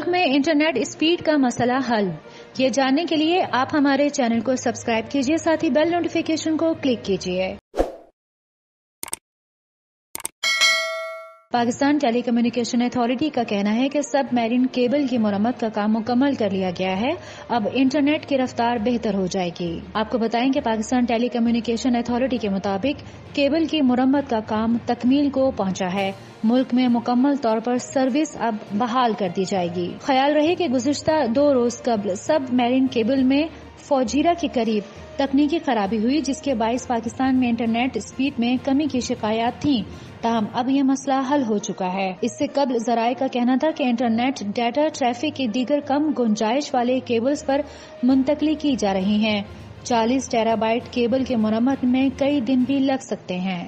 ملک میں internet speed کا مسئلہ حل، یہ جاننے کے لیے آپ ہمارے چینل کو سبسکرائب کیجیے، ساتھ ہی بیل نوٹیفیکیشن کو کلک کیجیے۔ پاکستان ٹیلی کمیونیکیشن اتھارٹی کا کہنا ہے کہ سب میرین کیبل کی مرمت کا کام مکمل کر لیا گیا ہے، اب انٹرنیٹ کی رفتار بہتر ہو جائے گی۔ آپ کو بتائیں کہ پاکستان ٹیلی کمیونیکیشن اتھارٹی کے مطابق کیبل کی مرمت کا کام تکمیل کو پہنچا ہے، ملک میں مکمل طور پر سروس اب بحال کر دی جائے گی۔ خیال رہے کہ گزشتہ 2 روز قبل سب میرین کیبل میں فوجیرہ کے قریب تکنیکی خرابی ہوئی، جس کے باعث پاکستان میں انٹرنیٹ اسپیڈ میں کمی کی شکایات تھیں، تاہم اب یہ مسئلہ حل ہو چکا ہے۔ اس سے قبل ذرائع کا کہنا تھا کہ انٹرنیٹ ڈیٹا ٹریفک کی دیگر کم گنجائش والے کیبلز پر منتقلی کی جا رہی ہیں۔ 40 ٹیرا بائٹ کیبل کے مرمت میں کئی دن بھی لگ سکتے ہیں۔